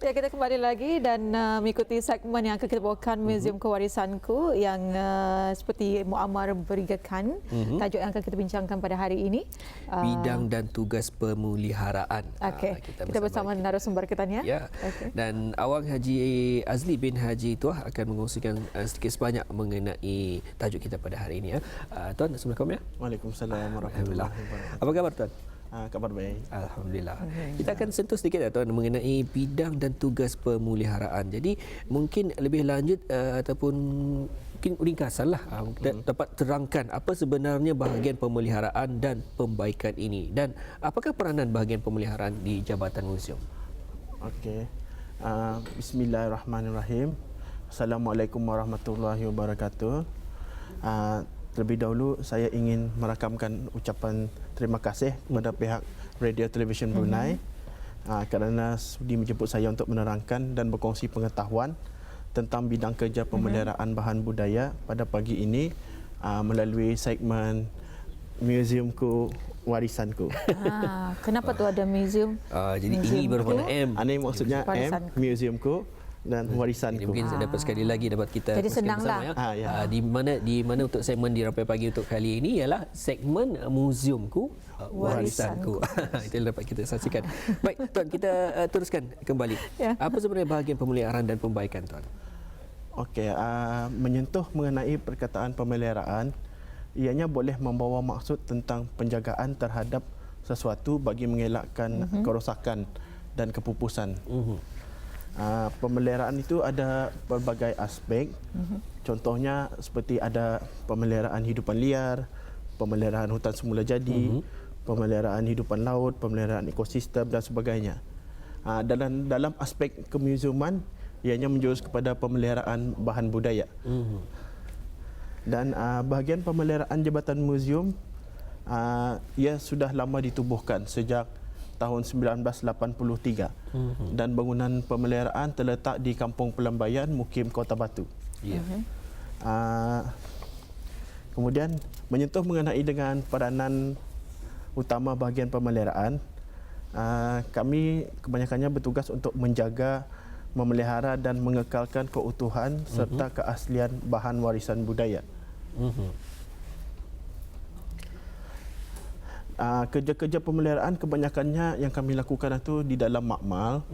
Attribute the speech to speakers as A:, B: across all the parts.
A: Ya, kita kembali lagi dan mengikuti segmen yang akan kita bawakan Museum Kewarisanku yang seperti Muammar berigakan. Tajuk yang akan kita bincangkan pada hari ini.
B: Bidang dan tugas pemeliharaan.
A: Okey. Kita bersama narasumber kita ni.
B: Ya. Okay. Dan Awang Haji Azli bin Haji Tuah akan mengkongsikan sedikit sebanyak mengenai tajuk kita pada hari ini. Tuan, Assalamualaikum ya.
C: Waalaikumsalam warahmatullahi wabarakatuh.
B: Apa khabar Tuan?
C: Kabar baik.
B: Alhamdulillah. Kita akan sentuh sedikit Tuan mengenai bidang dan tugas pemeliharaan. Jadi mungkin lebih lanjut ataupun mungkin ringkasanlah dapat terangkan apa sebenarnya bahagian pemeliharaan dan pembaikan ini dan apakah peranan bahagian pemeliharaan di Jabatan Museum.
C: Okey. Bismillahirrahmanirrahim. Assalamualaikum warahmatullahi wabarakatuh. Terlebih dahulu saya ingin merakamkan ucapan terima kasih kepada pihak Radio Television Brunei kerana sudi menjemput saya untuk menerangkan dan berkongsi pengetahuan tentang bidang kerja pemeliharaan bahan budaya pada pagi ini melalui segmen Museumku Warisanku.
A: Kenapa tu ada museum?
B: Jadi ini bermakna M.
C: Ini maksudnya M, Museumku dan warisanku.
B: Mungkin dapat sekali lagi dapat kita
A: jadi senanglah
B: ya. Di mana untuk segmen di Rampai Pagi untuk kali ini ialah segmen Museumku Warisanku. Itu yang dapat kita saksikan. Baik Tuan, kita teruskan kembali. Ya. Apa sebenarnya bahagian pemeliharaan dan pembaikan Tuan?
C: Okey, menyentuh mengenai perkataan pemeliharaan, ianya boleh membawa maksud tentang penjagaan terhadap sesuatu bagi mengelakkan kerosakan dan kepupusan. Pemeliharaan itu ada pelbagai aspek. Contohnya seperti ada pemeliharaan hidupan liar, pemeliharaan hutan semula jadi, pemeliharaan hidupan laut, pemeliharaan ekosistem dan sebagainya. Dalam aspek kemuziuman, ianya menjurus kepada pemeliharaan bahan budaya. Dan bahagian pemeliharaan Jabatan Museum ia sudah lama ditubuhkan sejak tahun 1983 dan bangunan pemeliharaan terletak di Kampung Pelambayan, Mukim, Kota Batu. Kemudian menyentuh mengenai dengan peranan utama bahagian pemeliharaan, kami kebanyakannya bertugas untuk menjaga, memelihara dan mengekalkan keutuhan serta keaslian bahan warisan budaya. Kerja-kerja pemeliharaan kebanyakannya yang kami lakukan itu di dalam makmal,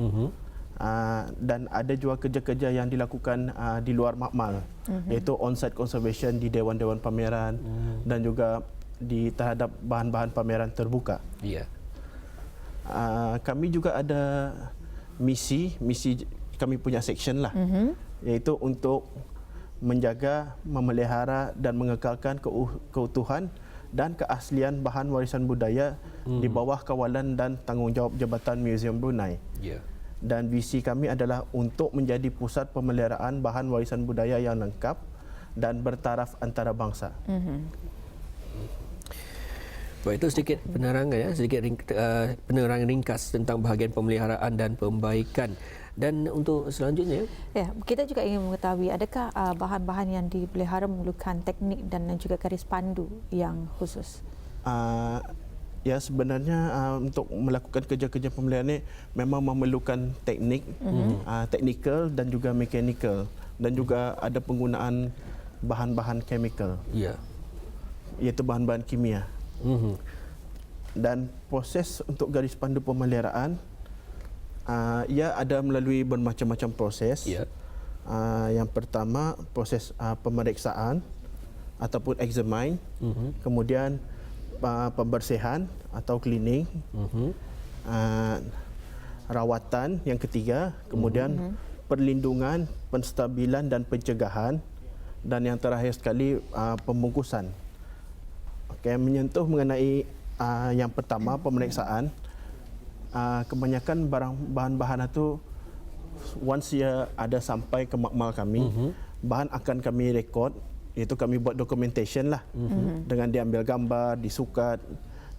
C: dan ada juga kerja-kerja yang dilakukan di luar makmal, iaitu on-site conservation di dewan-dewan pameran dan juga di terhadap bahan-bahan pameran terbuka. Kami juga ada misi kami punya section lah, iaitu untuk menjaga, memelihara dan mengekalkan keutuhan dan keaslian bahan warisan budaya di bawah kawalan dan tanggungjawab Jabatan Museum Brunei. Dan visi kami adalah untuk menjadi pusat pemeliharaan bahan warisan budaya yang lengkap dan bertaraf antarabangsa.
B: Baik, itu sedikit penerangan ya, sedikit penerangan ringkas tentang bahagian pemeliharaan dan pembaikan. Dan untuk selanjutnya,
A: ya, kita juga ingin mengetahui adakah bahan-bahan yang dipelihara memerlukan teknik dan juga garis pandu yang khusus?
C: Ya, sebenarnya untuk melakukan kerja-kerja pemeliharaan ini memang memerlukan teknik, teknikal dan juga mekanikal, dan juga ada penggunaan bahan-bahan chemical, iaitu bahan-bahan kimia. Dan proses untuk garis pandu pemeliharaan ia ada melalui bermacam-macam proses. Yang pertama proses pemeriksaan ataupun examine, kemudian pembersihan atau cleaning, rawatan yang ketiga, kemudian perlindungan, penstabilan dan pencegahan, dan yang terakhir sekali pembungkusan. Menyentuh mengenai yang pertama pemeriksaan, kebanyakan bahan-bahan itu once ia ada sampai ke makmal kami, bahan akan kami rekod, iaitu kami buat documentation lah, dengan diambil gambar, disukat,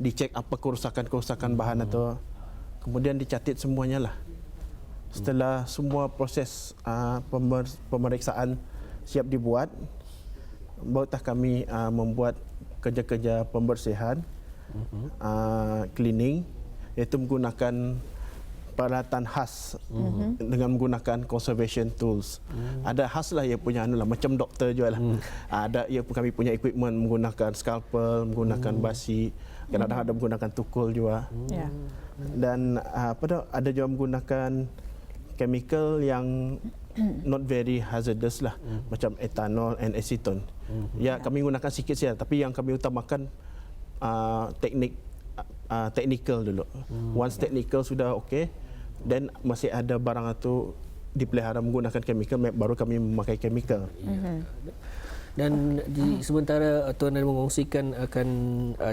C: dicek apa kerusakan-kerusakan bahan itu, kemudian dicatat semuanya lah. Setelah semua proses pemeriksaan siap dibuat, barulah kami membuat kerja-kerja pembersihan, cleaning, iaitu menggunakan peralatan khas dengan menggunakan conservation tools. Ada khas lah ia punya anu lah, macam doktor jual lah. Ada kami punya equipment menggunakan scalpel, menggunakan basi, kadang-kadang ada menggunakan tukul juga.
A: Ya.
C: Dan ada juga menggunakan chemical yang not very hazardous lah, macam ethanol and acetone. Ya, kami gunakan sikit saja, tapi yang kami utamakan technical dulu. Once technical sudah okey, then masih ada barang itu dipelihara menggunakan chemical, baru kami memakai chemical.
B: Dan di sementara Tuan ada mengongsikan akan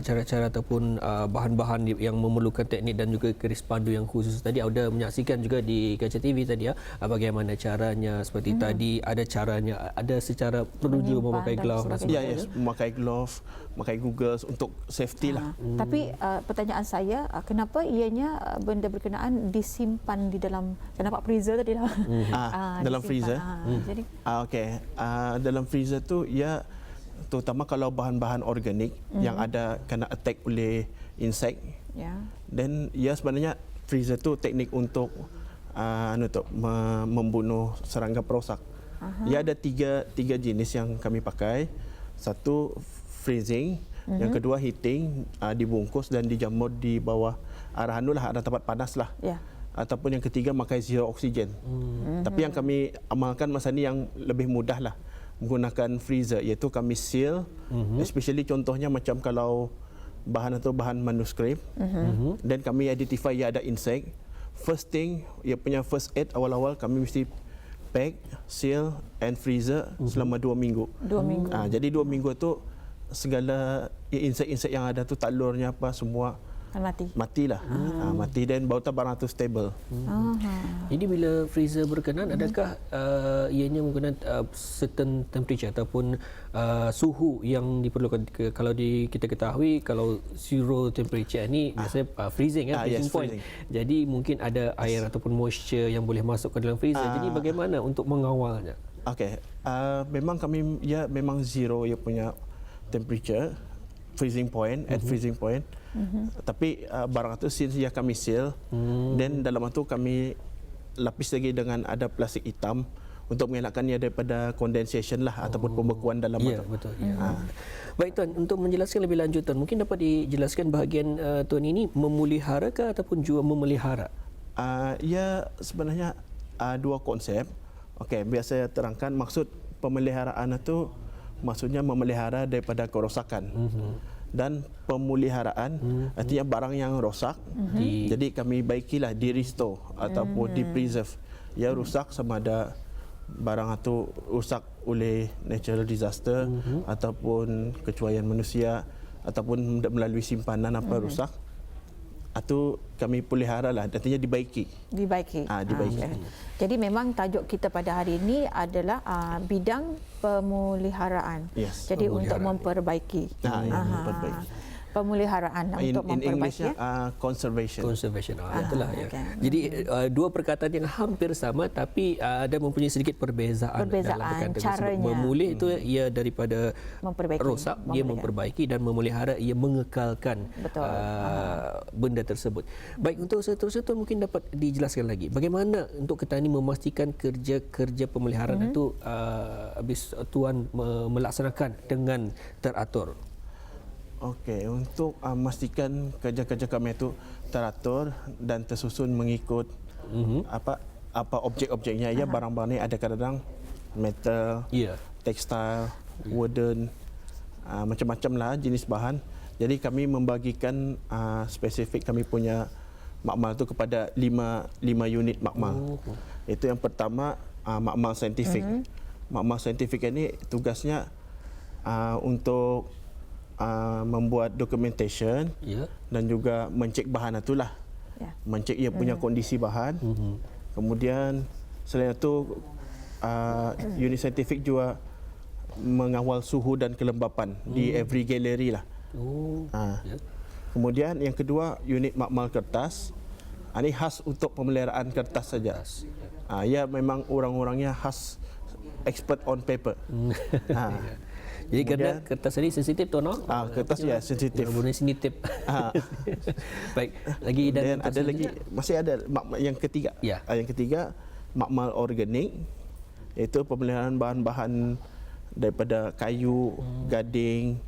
B: cara-cara ataupun bahan-bahan yang memerlukan teknik dan juga keris pandu yang khusus tadi, ada menyaksikan juga di Kaca TV tadi ya, bagaimana caranya seperti tadi, ada caranya, ada secara perlu juga memakai glove dan
C: Ya,
B: sebagainya.
C: memakai glove, memakai goggles untuk safety lah.
A: Tapi pertanyaan saya, kenapa ianya benda berkenaan disimpan di dalam, saya nampak freezer tadi lah.
C: Dalam
A: Disimpan.
C: freezer.
A: Jadi
C: Okey, dalam freezer tu ya, terutama kalau bahan-bahan organik yang ada kena attack oleh insek,
A: ya.
C: then ya sebenarnya freezer tu teknik untuk membunuh serangga perosak. Ya, ada tiga jenis yang kami pakai. Satu freezing, yang kedua heating, dibungkus dan dijamur di bawah arah arah tempat panas lah.
A: Ya.
C: Ataupun yang ketiga pakai zero oxygen. Tapi yang kami amalkan masa ni yang lebih mudah lah, menggunakan freezer, iaitu kami seal, especially contohnya macam kalau bahan atau bahan manuskrip, dan kami identify ia ada insek. First thing, ia punya first aid awal-awal kami mesti pack, seal and freezer selama 2 minggu.
A: 2 minggu.
C: Jadi 2 minggu tu segala insek-insek yang ada tu, talurnya apa semua
A: Akan mati.
C: matilah. Mati, dan bau barang tu stable.
B: Jadi bila freezer berkenan, adakah ianya menggunakan certain temperature ataupun suhu yang diperlukan? Kalau kita ketahui kalau zero temperature ni biasanya freezing freezing
C: yes,
B: point.
C: freezing.
B: Jadi mungkin ada air ataupun moisture yang boleh masuk ke dalam freezer. Jadi bagaimana untuk mengawalnya?
C: Okey, memang kami memang zero ia punya temperature, freezing point, at freezing point. Tapi barang itu since ya kami seal, dan dalam itu kami lapis lagi dengan ada plastik hitam untuk mengelakkannya daripada condensation lah, ataupun pembekuan dalam
B: Ya,
C: itu.
B: betul. Ya. Baik Tuan, untuk menjelaskan lebih lanjut Tuan, mungkin dapat dijelaskan bahagian Tuan ini memeliharakah ataupun juga memelihara?
C: Ya, sebenarnya dua konsep. Okey, biar saya terangkan maksud pemeliharaan itu, maksudnya memelihara daripada kerosakan. Dan pemuliharaan artinya barang yang rosak, jadi kami baikilah, di restore ataupun di preserve. Ya, rusak sama ada barang itu rusak oleh natural disaster ataupun kecuaian manusia ataupun melalui simpanan rusak, itu kami pelihara lah, artinya dibaiki.
A: Dibaiki.
C: Dibaiki.
A: Jadi memang tajuk kita pada hari ini adalah bidang pemuliharaan.
C: Yes,
A: Jadi
B: pemuliharaan.
A: untuk memperbaiki.
C: Memperbaiki.
A: Pemuliharaan
C: In
A: untuk
C: English
A: memperbaiki.
C: conservation.
B: Conservation. Itulah ya.
A: okey.
B: Jadi dua perkataan yang hampir sama tapi ada mempunyai sedikit perbezaan dalam perkataan tersebut.
A: caranya.
B: Memulih itu ia daripada
A: Memperbaiki.
B: rosak, ia memperbaiki, dan memelihara ia mengekalkan
A: Betul.
B: benda tersebut. Baik, untuk seterusnya Tuan mungkin dapat dijelaskan lagi bagaimana untuk petani memastikan kerja-kerja pemeliharaan itu habis Tuan melaksanakan dengan teratur.
C: Okey, untuk memastikan kerja-kerja kami itu teratur dan tersusun mengikut apa objek-objeknya. Ya, barang-barang ni ada kadang metal,
B: Ya.
C: tekstil, wooden, macam-macam lah jenis bahan. Jadi kami membagikan spesifik kami punya makmal tu kepada 5 unit makmal. Itu yang pertama, makmal saintifik. Makmal saintifik ini tugasnya untuk membuat documentation
B: Ya.
C: dan juga mencek bahan itulah.
A: Ya.
C: Mencek ia punya kondisi bahan. Kemudian selain itu unit saintifik juga mengawal suhu dan kelembapan di every gallery lah.
B: Ya.
C: Kemudian yang kedua, unit makmal kertas. Ini khas untuk pemeliharaan kertas saja. Ya, memang orang-orangnya khas expert on paper.
B: Jadi kerana kertas ini sensitif tu, no?
C: Kertas ya sensitif.
B: Guna sensitif. Baik, lagi
C: dan ada lagi masih ada yang ketiga.
B: Ya.
C: Yang ketiga makmal organik, iaitu pemeliharaan bahan-bahan daripada kayu, gading,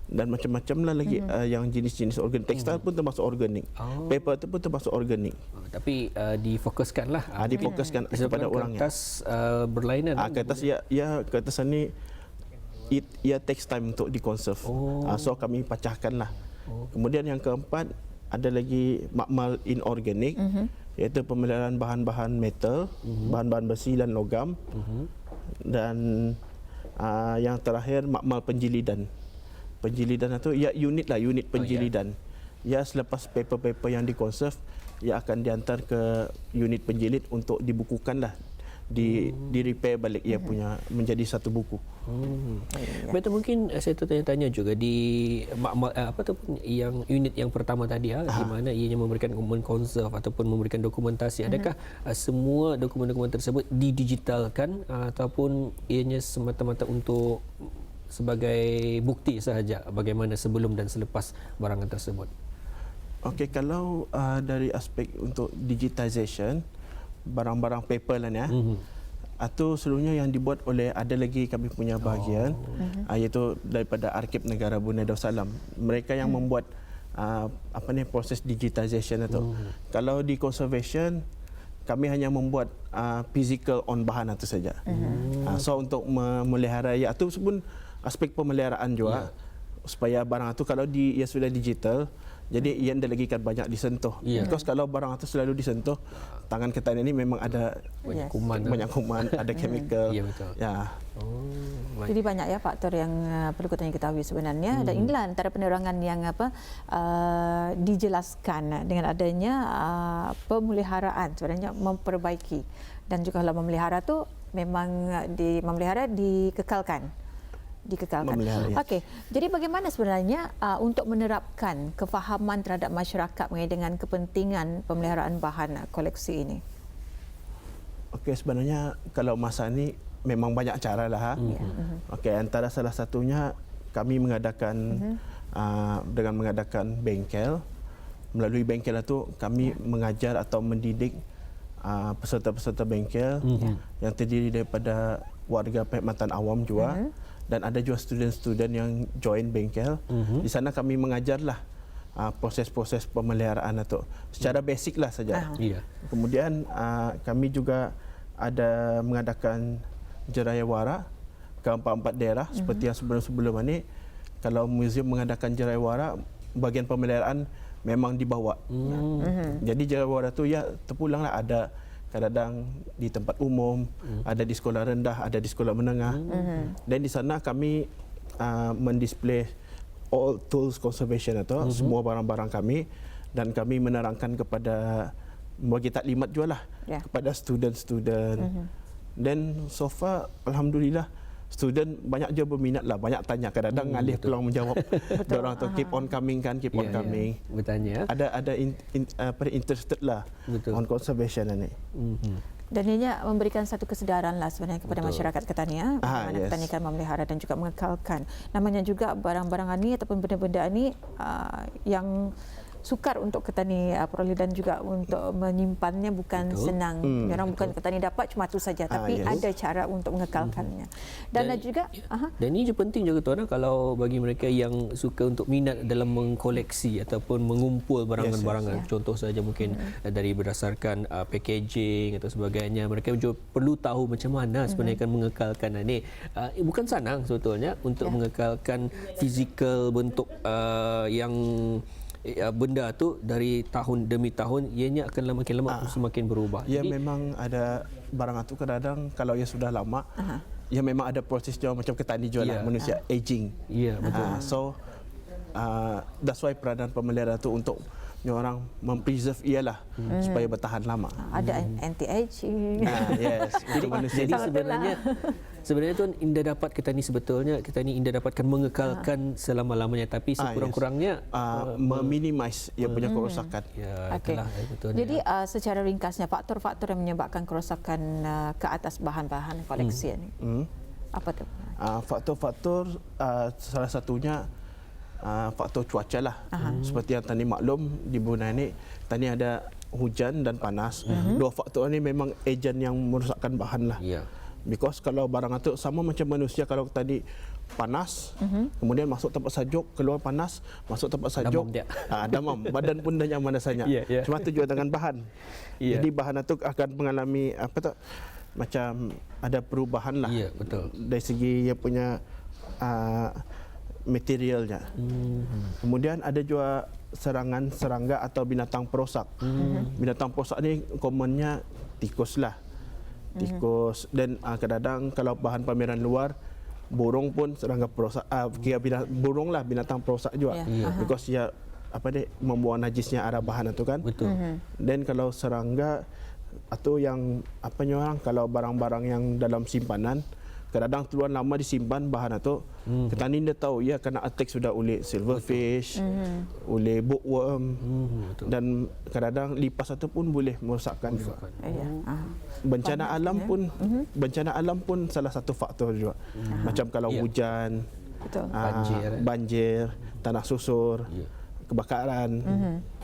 C: dan macam-macam lah lagi yang jenis-jenis organik. Tekstil pun termasuk organik. Paper tu pun termasuk organik.
B: Tapi difokuskanlah.
C: Difokuskan kepada orangnya.
B: Kertas berlainan.
C: Kertas kertas ni ia takes time untuk dikonserv. So kami pecahkanlah. Kemudian yang keempat ada lagi makmal inorganik, iaitu pemeliharaan bahan-bahan metal, bahan-bahan besi dan logam. Dan yang terakhir makmal penjilidan. Penjilidan itu unit penjilidan. Selepas paper-paper yang dikonserv, ia akan diantar ke unit penjilid untuk dibukukanlah, di repair balik ia punya menjadi satu buku.
B: Betul, mungkin saya tanya juga di yang unit yang pertama tadi di mana ianya memberikan mengkonserv ataupun memberikan dokumentasi. Adakah semua dokumen-dokumen tersebut didigitalkan ataupun ianya semata-mata untuk sebagai bukti sahaja bagaimana sebelum dan selepas barangan tersebut?
C: Okey, kalau dari aspek untuk digitization barang-barang paper lah ya. Atau seluruhnya yang dibuat oleh ada lagi kami punya bahagian iaitu daripada Arkib Negara Brunei Darussalam. Mereka yang membuat proses digitization itu. Kalau di conservation kami hanya membuat physical on bahan itu saja. So untuk memelihara atau pun aspek pemeliharaan juga supaya barang itu kalau ia sudah digital, jadi ia tidak lagi kan banyak disentuh. Because kalau barang itu selalu disentuh, tangan kita ini memang ada banyak kuman, ada chemical.
B: Betul.
A: Jadi banyak faktor yang perlu kita ketahui sebenarnya. Dan inilah antara penerangan yang dijelaskan dengan adanya pemeliharaan sebenarnya memperbaiki. Dan juga kalau memelihara tu memang memelihara dikekalkan. Okey. Jadi bagaimana sebenarnya untuk menerapkan kefahaman terhadap masyarakat mengenai dengan kepentingan pemeliharaan bahan koleksi ini?
C: Okey, sebenarnya kalau masa ini memang banyak cara lah. Okey, antara salah satunya kami mengadakan dengan mengadakan bengkel. Melalui bengkel itu kami mengajar atau mendidik peserta-peserta bengkel yang terdiri daripada warga perkhidmatan awam juga. Dan ada juga student-student yang join bengkel. Di sana kami mengajarlah proses-proses pemeliharaan itu secara basic lah saja. Kemudian kami juga ada mengadakan jerayawara ke 4 daerah seperti yang sebelum-sebelum ini. Kalau muzium mengadakan jerayawara, bagian pemeliharaan memang dibawa. Jadi jerayawara itu terpulanglah, ada kadang-kadang di tempat umum, ada di sekolah rendah, ada di sekolah menengah. Dan di sana kami mendisplay all tools conservation atau semua barang-barang kami, dan kami menerangkan kepada bagi taklimat juga lah kepada student-student. Dan so far alhamdulillah student banyak je berminat lah, banyak tanya, kadang-kadang ngalih peluang menjawab. Orang tu keep on coming kan, keep on coming.
B: Bertanya.
C: Ada interested lah on conservation ni.
A: Dan ini memberikan satu kesedaran lah sebenarnya kepada masyarakat Ketania, bagaimana petani akan memelihara dan juga mengekalkan. Namanya juga barang-barang ini ataupun benda-benda ini yang sukar untuk petani peroleh dan juga untuk menyimpannya bukan senang. Orang bukan petani dapat cuma itu saja, tapi ada cara untuk mengekalkannya. Dan juga
B: dan ini juga penting juga tuan, kalau bagi mereka yang suka untuk minat dalam mengkoleksi ataupun mengumpul barangan-barangan, contoh saja mungkin dari berdasarkan packaging atau sebagainya, mereka juga perlu tahu macam mana sebenarnya akan mengekalkan ini. Bukan senang sebetulnya untuk mengekalkan fizikal bentuk yang benda tu dari tahun demi tahun, ianya akan makin lama semakin berubah.
C: Ya, memang ada barang itu kadang-kadang kalau ia sudah lama, ya memang ada proses juga macam ketani juga lah, manusia aging.
B: Ya, betul.
C: So that's why peranan pemelihara itu untuk orang mempreserve ialah supaya bertahan lama.
A: Ada anti-aging.
C: Yes, untuk manusia.
B: Jadi sebenarnya tuan indah dapat kita ni indah dapatkan mengekalkan selama-lamanya, tapi sekurang-kurangnya
C: meminimize ia punya kerosakan.
A: Jadi secara ringkasnya faktor-faktor yang menyebabkan kerosakan ke atas bahan-bahan koleksi ini. Apa tu?
C: Faktor-faktor salah satunya faktor cuaca lah. Seperti yang tadi maklum di Brunei ni tadi ada hujan dan panas. Dua faktor ni memang ejen yang merosakkan bahan lah.
B: Ya.
C: Because kalau barang itu sama macam manusia, kalau tadi panas, kemudian masuk tempat sejuk, keluar panas, masuk tempat sejuk, demam. Badan pun dah nyaman rasanya. Cuma tu juga dengan bahan. Jadi bahan itu akan mengalami macam ada perubahan lah.
B: Betul.
C: Dari segi dia punya materialnya. Kemudian ada juga serangan serangga atau binatang perosak. Binatang perosak ni commonnya tikus lah. Tikus dan kadang-kadang kalau bahan pameran luar, burung pun serangga perosak. Burung lah binatang perosak juga. Because dia membuang najisnya arah bahan itu kan.
B: Betul.
C: Dan kalau serangga atau yang kalau barang-barang yang dalam simpanan, kadang-kadang tuan lama disimpan bahan itu, petani dia tahu ia kena attack sudah oleh silverfish, oleh bookworm, dan kadang-kadang lipas itu pun boleh merosakkan juga. Bencana alam pun bencana alam pun salah satu faktor juga. Macam kalau hujan, banjir, tanah susur, kebakaran.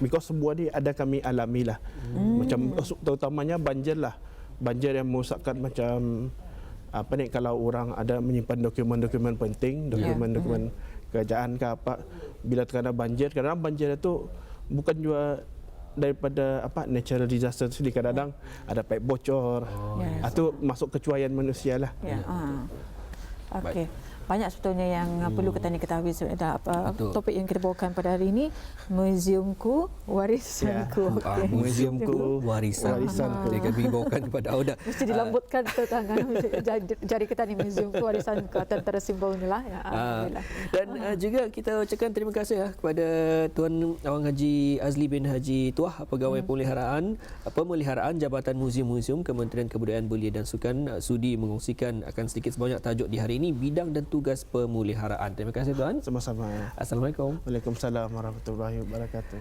C: Because semua ni ada kami alami lah. Macam terutamanya banjir lah. Banjir yang merosakkan macam kalau orang ada menyimpan dokumen-dokumen penting, dokumen-dokumen kerajaan ke apa, bila terkena banjir, kadang-kadang banjir itu bukan juga daripada natural disaster sendiri, kadang-kadang ada pipe bocor. Itu masuk kecuaian manusia lah.
A: Okey. Banyak sebetulnya yang perlu kita ketahui sebenarnya. Topik yang kita bawakan pada hari ini, Museumku Warisanku.
B: Museumku Warisanku. Jadi kami bawakan kepada Auda.
A: Mesti dilambutkan ke tangan jari kita ni, Museumku Warisanku, antara simbol inilah.
B: Dan juga kita ucapkan terima kasih kepada Tuan Awang Haji Azli bin Haji Tuah, Pegawai Pemeliharaan Jabatan Museum-Museum Kementerian Kebudayaan Belia dan Sukan, sudi mengongsikan akan sedikit sebanyak tajuk di hari ini, bidang dan tugas pemeliharaan. Terima kasih Tuan.
C: Sama-sama.
B: Assalamualaikum.
C: Waalaikumsalam warahmatullahi wabarakatuh.